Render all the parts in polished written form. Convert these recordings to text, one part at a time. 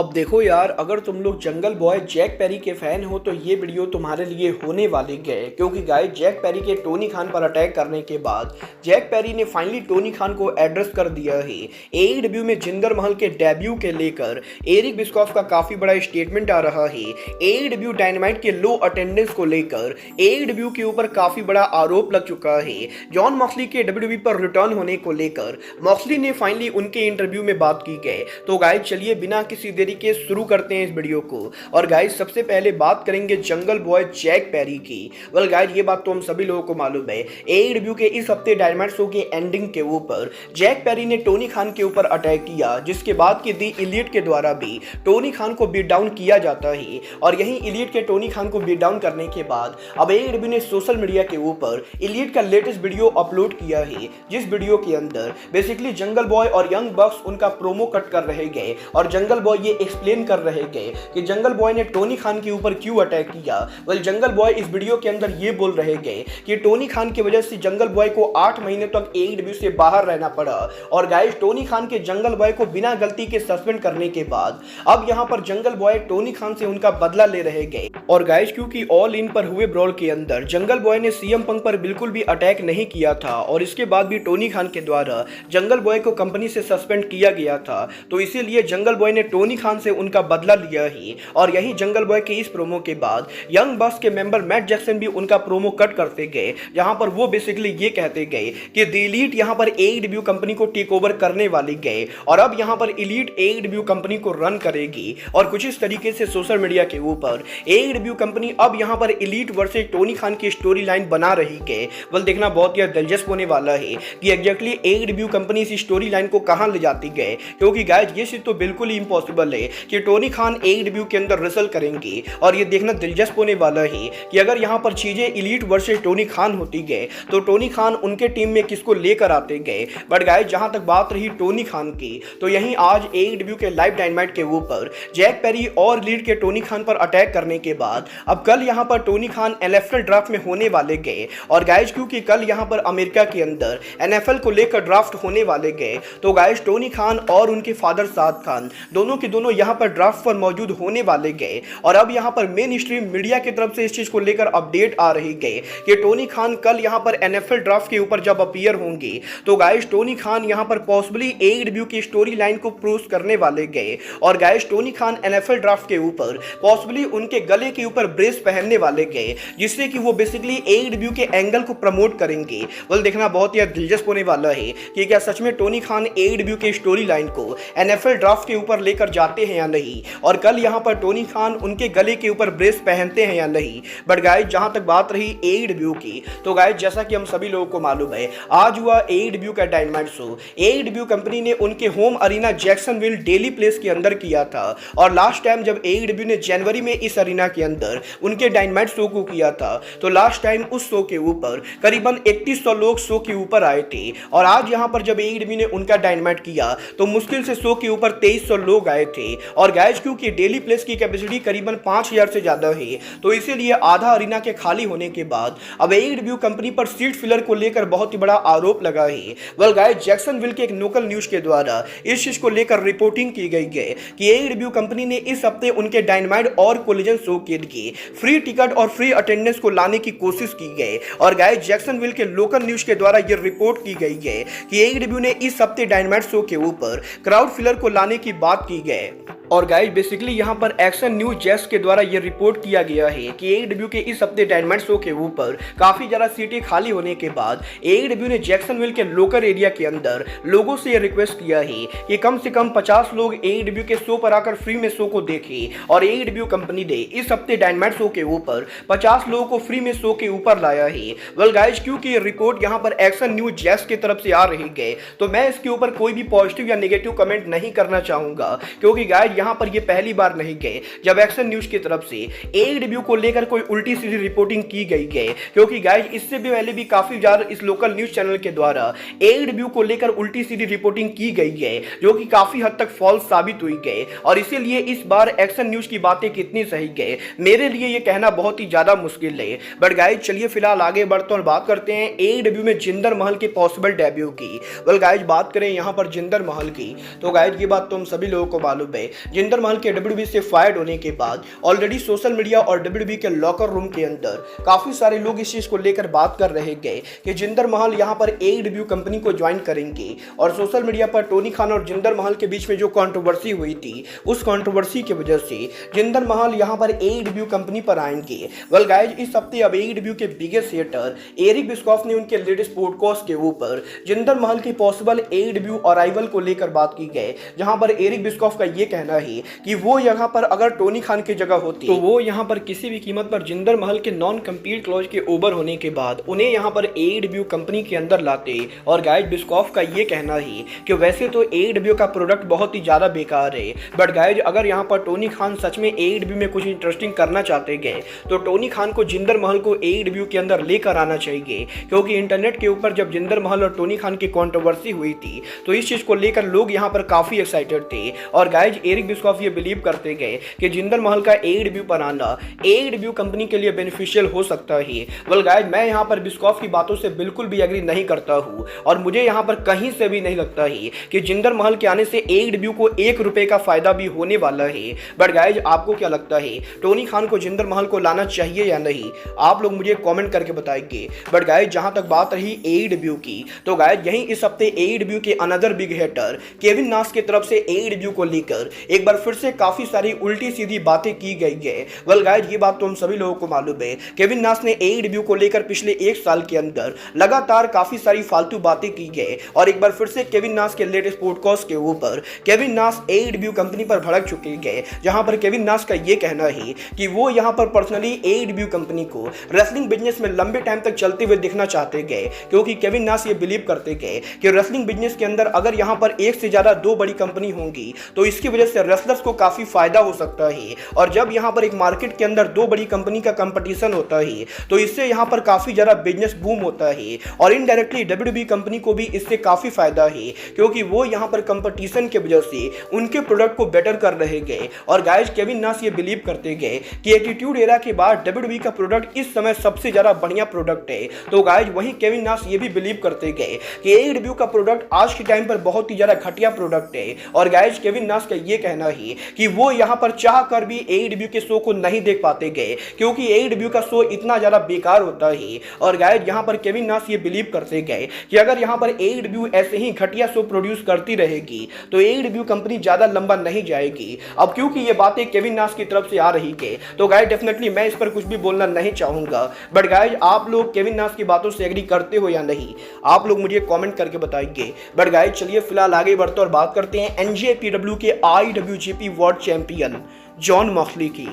अब देखो यार, अगर तुम लोग जंगल बॉय जैक पेरी के फैन हो तो ये वीडियो तुम्हारे लिए होने वाली है। क्योंकि गाइस जैक पेरी के टोनी खान पर अटैक करने के बाद जैक पेरी ने फाइनली टोनी खान को एड्रेस कर दिया है। एईडब्ल्यू में जिंदर महल के डेब्यू के लेकर एरिक बिस्कॉफ का काफी बड़ा स्टेटमेंट आ रहा है। एईडब्ल्यू डायनामाइट के लो अटेंडेंस को लेकर एईडब्ल्यू के ऊपर काफी बड़ा आरोप लग चुका है। जॉन मॉक्सली के डब्ल्यूडब्ल्यूई पर रिटर्न होने को लेकर मॉक्सली ने फाइनली उनके इंटरव्यू में बात की है। तो गाइस चलिए बिना किसी देरी के शुरू करते हैं इस वीडियो को। और गाइस सबसे पहले बात करेंगे जंगल बॉय जैक पेरी की। वेल गाइस ये बात तो हम सभी लोगों को मालूम है, एईडब्ल्यू के इस हफ्ते डायनामाइट शो के एंडिंग के ऊपर जैक पेरी ने टोनी खान के ऊपर अटैक किया, जिसके बाद की दी इलियट के द्वारा भी टोनी खान को बीट डाउन किया जाता है। और यही इलियट के टोनी खान को बीट डाउन करने के बाद अब एईडब्ल्यू ने सोशल मीडिया के ऊपर इलियट का लेटेस्ट वीडियो अपलोड किया है, जिस वीडियो के अंदर बेसिकली जंगल बॉय और यंग बक्स उनका प्रोमो कट कर रहे गए और जंगल बॉय ये एक्सप्लेन कर रहे गए कि जंगल बॉय ने टोनी खान के ऊपर क्यों अटैक किया। वेल जंगल बॉय इस वीडियो के अंदर ये बोल रहे गए कि टोनी खान की वजह से जंगल बॉय को 8 महीने तक एईडब्ल्यू से बाहर रहना पड़ा। और गाइस टोनी खान के जंगल बॉय को बिना गलती के सस्पेंड करने के बाद अब यहां पर जंगल बॉय टोनी खान से उनका बदला ले रहे गए। और गाइस क्योंकि ऑल इन पर हुए ब्रॉल के अंदर जंगल बॉय ने सीएम पंक पर बिल्कुल भी अटैक नहीं किया था और इसके बाद भी टोनी खान के द्वारा जंगल बॉय को कंपनी से सस्पेंड किया गया था, तो इसीलिए जंगल बॉय ने टोनी खान से उनका बदला लिया ही। और यही जंगल बॉय के इस प्रोमो के बाद यंग बक्स के मेंबर मैट जैक्सन भी उनका प्रोमो कट करते गए, जहां पर वो बेसिकली ये कहते गए कि द एलीट यहां पर एईडब्ल्यू कंपनी को टेक ओवर करने वाली गए और अब यहां पर एलीट एईडब्ल्यू कंपनी को रन करेगी। और कुछ इस तरीके से सोशल मीडिया के ऊपर एईडब्ल्यू कंपनी अब यहां पर एलीट वर्सेस टोनी खान की स्टोरी लाइन बना रही है। बल देखना बहुत ही दिलचस्प होने वाला है कि एग्जैक्टली एईडब्ल्यू कंपनी इस स्टोरी लाइन को कहां ले जाती है। क्योंकि गाइस ये चीज तो बिल्कुल ही इम्पॉसिबल है कि टोनी खान एईडब्ल्यू के अंदर रिसल करेंगे। और ये देखना दिलचस्प होने वाला है कि अगर यहां पर चीजें एलीट वर्सेस टोनी खान होती गए तो टोनी खान उनके टीम में किसको लेकर आते गए। बट गाइस जहां तक बात रही टोनी खान की, तो यहीं आज एईडब्ल्यू के लाइव डायनामाइट के ऊपर जैक पेरी और एलीट के टोनी खान पर अटैक करने के बाद अब कल यहां पर टोनी खान एनएफएल ड्राफ्ट में होने वाले गए। और गाइस क्योंकि कल यहां पर अमेरिका के अंदर एनएफएल को लेकर ड्राफ्ट होने वाले गए, तो गाइस टोनी खान और उनके फादर साद खान दोनों के दोनों यहां पर ड्राफ्ट पर मौजूद होने वाले गए। और अब यहां पर मेन स्ट्रीम मीडिया की तरफ से इस चीज को लेकर अपडेट आ रही गए कि टोनी खान कल यहां पर एनएफएल ड्राफ्ट के ऊपर जब अपीयर होंगे तो गाइस टोनी खान यहां पर पॉसिबली एईडब्ल्यू की स्टोरी लाइन को प्रूव करने वाले गए। और guys Tony Khan NFL draft के ऊपर पॉसिबली उनके गले के ऊपर ब्रेस पहनने वाले गए, जिससे कि वो बेसिकली एईडब्ल्यू के एंगल को प्रमोट करेंगे। वेल देखना बहुत ही दिलचस्प होने वाला है कि क्या सच में टोनी खान एईडब्ल्यू के स्टोरी लाइन को एनएफएल ड्राफ्ट के ऊपर लेकर जाते हैं या नहीं, और कल यहां पर टोनी खान उनके गले के ऊपर ब्रेस पहनते हैं या नहीं। बट गाइस जहां तक बात रही एईडब्ल्यू की, तो गाइस जैसा कि हम सभी लोगों को मालूम है आज हुआ एईडब्ल्यू का डायनामाइट शो। एईडब्ल्यू कंपनी ने उनके home arena Jacksonville Daily's Place के अंदर किया था। और लास्ट टाइम जब एईडब्ल्यू ने जनवरी में इस अरीना के अंदर उनके डायनामाइट शो को किया था, तो लास्ट टाइम उस शो के ऊपर करीबन 3100 लोग शो के ऊपर आए थे। और आज यहां पर जब एईडब्ल्यू ने उनका डायनामाइट किया तो मुश्किल से शो के ऊपर 2300 लोग आए थे। और गाइस क्योंकि डेली प्लेस की कैपेसिटी करीबन 5000 से ज्यादा है, तो इसीलिए आधा अरीना के खाली होने के बाद अब एईडब्ल्यू कंपनी पर सीट फिलर को लेकर बहुत ही बड़ा आरोप लगा है। वेल गाइस जैक्सनविल के एक लोकल न्यूज के द्वारा इस चीज को लेकर रिपोर्टिंग की गई है कि एईडब्ल्यू कंपनी ने इस हफ्ते उनके डायनामाइट और कोलिजन शो के लिए फ्री टिकट और फ्री अटेंडेंस को लाने की कोशिश की गई। और गाइस जैक्सनविल के लोकल न्यूज के द्वारा यह रिपोर्ट की गई है कि एईडब्ल्यू ने इस हफ्ते डायनामाइट शो के ऊपर क्राउड फिलर को लाने की बात की गई। और गाइस बेसिकली यहां पर एक्शन न्यूज जैस के द्वारा यह रिपोर्ट किया गया है कि एईडब्ल्यू के इस हफ्ते डायनामाइट शो के ऊपर काफी ज्यादा सीटें खाली होने के बाद एईडब्ल्यू ने जैक्सनविल के लोकल एरिया के अंदर लोगों से यह रिक्वेस्ट किया है कि कम से कम 50 लोग एईडब्ल्यू के शो पर आकर फ्री में शो को देखें। और एईडब्ल्यू कंपनी ने इस हफ्ते डायनामाइट शो के ऊपर 50 लोगों को फ्री में शो के ऊपर लाया है। वेल गाइस क्योंकि ये रिपोर्ट यहां पर एक्शन न्यूज जैस की तरफ से आ रही है, तो मैं इसके ऊपर कोई भी पॉजिटिव या नेगेटिव कमेंट नहीं करना चाहूंगा। क्योंकि गाइस यहां पर ये पहली बार नहीं गए जब एक्शन न्यूज की तरफ से एईडब्ल्यू को लेकर कोई उल्टी सीधी रिपोर्टिंग की गई है। क्योंकि गाइस इससे भी पहले भी काफी ज्यादा इस लोकल न्यूज चैनल के द्वारा एईडब्ल्यू को लेकर उल्टी सीधी रिपोर्टिंग की गई है, जो कि काफी हद तक फॉल्स साबित हुई है। और इसीलिए इस बार एक्शन न्यूज की बातें कितनी सही है मेरे लिए ये कहना बहुत ही ज्यादा मुश्किल है। बट गाइस चलिए फिलहाल आगे बढ़ते और बात करते हैं एईडब्ल्यू में जिंदर महल के पॉसिबल डेब्यू की। वेल गाइस बात करें यहां पर जिंदर महल की, तो गाइस ये बात तो हम सभी लोगों को मालूम है जिंदर महल के WWE से फायर्ड होने के बाद ऑलरेडी सोशल मीडिया और WWE के लॉकर रूम के अंदर काफी सारे लोग इस चीज को लेकर बात कर रहे गए कि जिंदर महल यहां पर AEW कंपनी को ज्वाइन करेंगे। और सोशल मीडिया पर टोनी खान और जिंदर महल के बीच में जो कंट्रोवर्सी हुई थी, उस कंट्रोवर्सी की वजह से जिंदर महल यहां पर AEW कंपनी पर आएंगे। वेल गाइज, इस हफ्ते अब AEW के बिगेस्ट हेटर एरिक बिस्कॉफ ने उनके लेटेस्ट पॉडकास्ट के ऊपर जिंदर महल की पॉसिबल AEW अराइवल को लेकर बात की गई, जहां पर एरिक बिस्कॉफ का यह कहना है कि वो यहां पर अगर टोनी खान की जगह होती तो वो यहां पर किसी भी कीमत पर जिंदर महल के नॉन कम्पीट क्लॉज के ओवर होने के बाद उन्हें यहां पर AEW कंपनी के अंदर लाते। और गाइज, बिस्कॉफ का ये कहना है कि वैसे तो AEW का प्रोडक्ट बहुत ही ज्यादा बेकार है, बट गाइज अगर यहां पर टोनी खान सच में AEW में कुछ इंटरेस्टिंग करना चाहते गए तो टोनी खान को जिंदर महल को AEW के अंदर लेकर आना चाहिए। क्योंकि इंटरनेट के ऊपर जब जिंदर महल और टोनी खान की कंट्रोवर्सी हुई थी तो इस चीज को लेकर लोग यहां पर काफी एक्साइटेड थे। और गाइज, एरिक बिस्कॉफ ये बिलीव करते गए कि जिंदर महल का AEW पर आना AEW कंपनी के लिए बेनिफिशियल हो सकता है। वेल गाइज, मैं यहां पर बिस्कॉफ की बातों से बिल्कुल भी एग्री नहीं करता हूं और मुझे यहां पर कहीं से भी नहीं लगता है कि जिंदर महल के आने से AEW को 1 रुपए का फायदा भी होने वाला है। बट गाइज, आपको क्या लगता है, टोनी खान को जिंदर महल को लाना चाहिए या नहीं? आप लोग मुझे कमेंट करके बताएंगे। बट गाइज, जहां तक बात रही AEW की, तो गाइज यहीं इस हफ्ते AEW के अनदर बिग हेटर केविन नाश की तरफ से AEW को लेकर एक बार फिर से काफी सारी उल्टी सीधी बातें की गई है। वेल गाइज, ये बात तो हम सभी लोगों को मालूम है। केविन नाश ने AEW को लेकर पिछले 1 साल के अंदर लगातार काफी सारी फालतू बातें की गई और एक बार फिर से केविन नाश के लेटेस्ट पॉडकास्ट के ऊपर केविन नाश AEW कंपनी पर भड़क चुके गए, जहां पर केविन नाश का ये कहना है कि वो यहां पर पर्सनली AEW कंपनी को रेसलिंग बिजनेस में लंबे टाइम तक चलते हुए दिखना चाहते गए। क्योंकि केविन नाश ये बिलीव करते गए कि रेसलिंग बिजनेस के अंदर अगर यहां पर एक से ज्यादा 2 बड़ी कंपनी होंगी तो इसकी वजह से रेसलर्स को काफी फायदा हो सकता है। और जब यहां पर एक मार्केट के अंदर 2 बड़ी कंपनी का कंपटीशन होता है तो इससे यहां पर काफी ज्यादा बिजनेस बूम होता है और इनडायरेक्टली WWE कंपनी को भी इससे काफी फायदा है, क्योंकि वो यहां पर कंपटीशन के वजह से उनके प्रोडक्ट को बेटर कर रहे गए। और गाइज, केविन नाश ये बिलीव करते गए कि एटीट्यूड एरा के बाद WWE का प्रोडक्ट इस समय सबसे ज्यादा बढ़िया प्रोडक्ट है। तो गाइज, वहीं केविन नाश ये भी बिलीव करते गए कि AEW का प्रोडक्ट आज के टाइम पर बहुत ही ज्यादा घटिया प्रोडक्ट है। और गाइज, केविन नाश का ये कहना है कि वो यहां पर चाह कर भी AEW के शो को नहीं देख पाते गए, क्योंकि AEW का शो इतना ज्यादा बेकार होता है। और गाइज, यहां पर केविन नाश ये बिलीव करते गए कि अगर यहां पर AEW ऐसे ही घटिया शो प्रोड्यूस करती रहेगी तो AEW कंपनी ज्यादा लंबा नहीं जाएगी। अब क्योंकि ये बातें केविन नाश की तरफ से आ रही है तो गाइज डेफिनेटली मैं इस पर कुछ भी बोलना नहीं चाहूंगा। बट गाइज, आप लोग केविन नाश की बातों से एग्री करते हो या नहीं, आप लोग मुझे कमेंट करके बताएंगे। बट गाइज, चलिए फिलहाल आगे बढ़ते और बात करते हैं NJPW के IWGP world champion John Moxley की।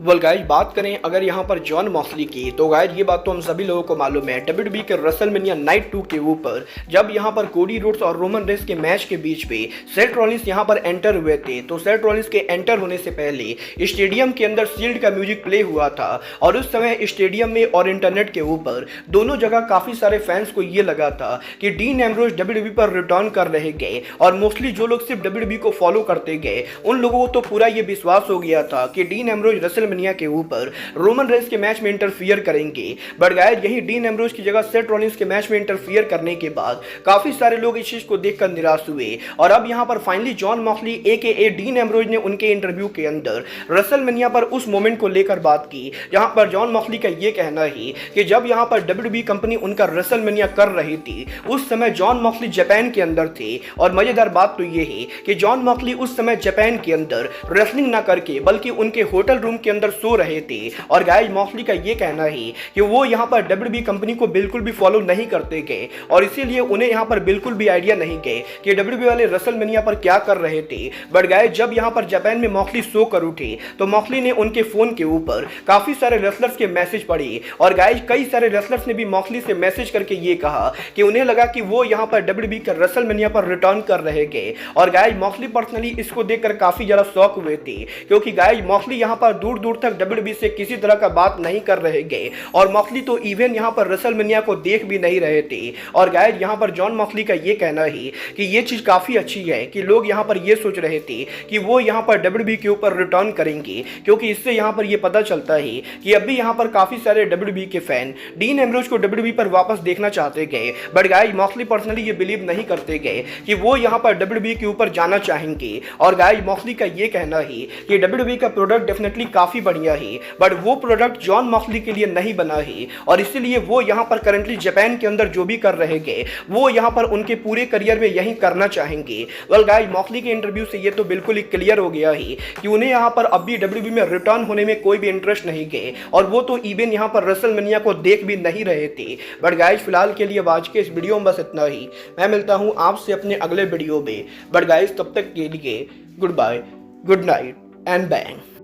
वेल गाइज, बात करें अगर यहाँ पर जॉन मॉक्सली की, तो गाइज ये बात तो हम सभी लोगों को मालूम है। WWE के रेसलमेनिया नाइट 2 के ऊपर जब यहाँ पर कोडी रोड्स और रोमन रेंस के मैच के बीच में सेथ रॉलिंस यहाँ पर एंटर हुए थे, तो सेथ रॉलिंस के एंटर होने से पहले स्टेडियम के अंदर सील्ड का म्यूजिक प्ले हुआ था और उस समय स्टेडियम में और इंटरनेट के ऊपर दोनों जगह काफी सारे फैंस को ये लगा था कि डीन एम्ब्रोज WWE पर रिटर्न कर रहे गए। और मोस्टली जो लोग सिर्फ WWE को फॉलो करते गए उन लोगों को तो पूरा ये विश्वास हो गया था कि डीन एम्ब्रोज रेसलमेनिया के ऊपर रोमन रेंस के मैच में इंटरफियर करेंगे। बट गाइस, यही डीन एम्ब्रोज की जगह सेथ रॉलिंस के मैच में इंटरफियर करने के बाद काफी सारे लोग इस चीज को देखकर निराश हुए। और अब यहां पर finally John Moxley AKA dean Ambrose ने उनके इंटरव्यू के अंदर रेसलमेनिया पर उस मोमेंट को लेकर बात की जहां पर जॉन मॉक्सली का यह कहना है कि जब यहां पर WWE कंपनी उनका रेसलमेनिया कर रही थी उस समय जॉन मॉक्सली जापान के अंदर थे। और मजेदार बात तो यह है कि जॉन मॉक्सली उस समय जापान के अंदर रेसलिंग ना करके बल्कि उनके होटल रूम के अंदर सो रहे थे। और गाइस, मॉक्सली का यह कहना है कि वो यहां पर WWE कंपनी को बिल्कुल भी फॉलो नहीं करते गए और इसीलिए उन्हें यहां पर बिल्कुल भी आइडिया नहीं गए कि WWE वाले रेसलमेनिया पर क्या कर रहे थे। बट गाइस, जब यहां पर जापान में मॉक्सली शो कर उठे तो मॉक्सली ने उनके फोन के ऊपर काफी सारे रेसलर्स के मैसेज पढ़े। और गाइस, कई सारे रेसलर्स ने भी मॉक्सली से मैसेज करके ये कहा कि उन्हें लगा कि वो यहां पर WWE के रेसलमेनिया पर रिटर्न कर रहे गए। और गाइस, मॉक्सली पर्सनली इसको देखकर काफी ज्यादा शॉक हुए थे क्योंकि गाइस, मॉक्सली यहां पर दूर दूर तक WWE से किसी तरह का बात नहीं कर रहे गए और मॉक्सली तो इवन यहाँ पर रेसलमेनिया को देख भी नहीं रहे थे। और गाइस यहाँ पर जॉन मॉक्सली का ये कहना है कि ये चीज़ काफ़ी अच्छी है कि लोग यहाँ पर ये सोच रहे थे कि वो यहाँ पर WWE के ऊपर रिटर्न करेंगे, क्योंकि इससे यहाँ पर ये पता चलता है कि अभी यहाँ पर काफ़ी सारे WWE के फैन डीन एम्ब्रोज को WWE पर वापस देखना चाहते गए। बट गाइस मॉक्सली पर्सनली ये बिलीव नहीं करते गए कि वो यहाँ पर WWE के ऊपर जाना चाहेंगे। और गाइस मॉक्सली का ये कहना है कि WWE का प्रोडक्ट डेफिनेटली काफ़ी बढ़िया है, बट वो प्रोडक्ट जॉन मॉक्सली के लिए नहीं बना है और इसीलिए वो यहाँ पर करंटली जापान के अंदर जो भी कर रहे गए वो यहाँ पर उनके पूरे करियर में यही करना चाहेंगे। वेल गाइस मॉक्सली के इंटरव्यू से ये तो बिल्कुल ही क्लियर हो गया है कि उन्हें यहाँ पर अभी WWE में रिटर्न होने में कोई भी इंटरेस्ट नहीं गए और वो तो इवन यहाँ पर रेसलमेनिया को देख भी नहीं रहे थे। बट गाइस फिलहाल के लिए आज के इस वीडियो में बस इतना ही। मैं मिलता हूँ आपसे अपने अगले वीडियो में। बट गाइस तब तक के लिए good bye, good night and bang.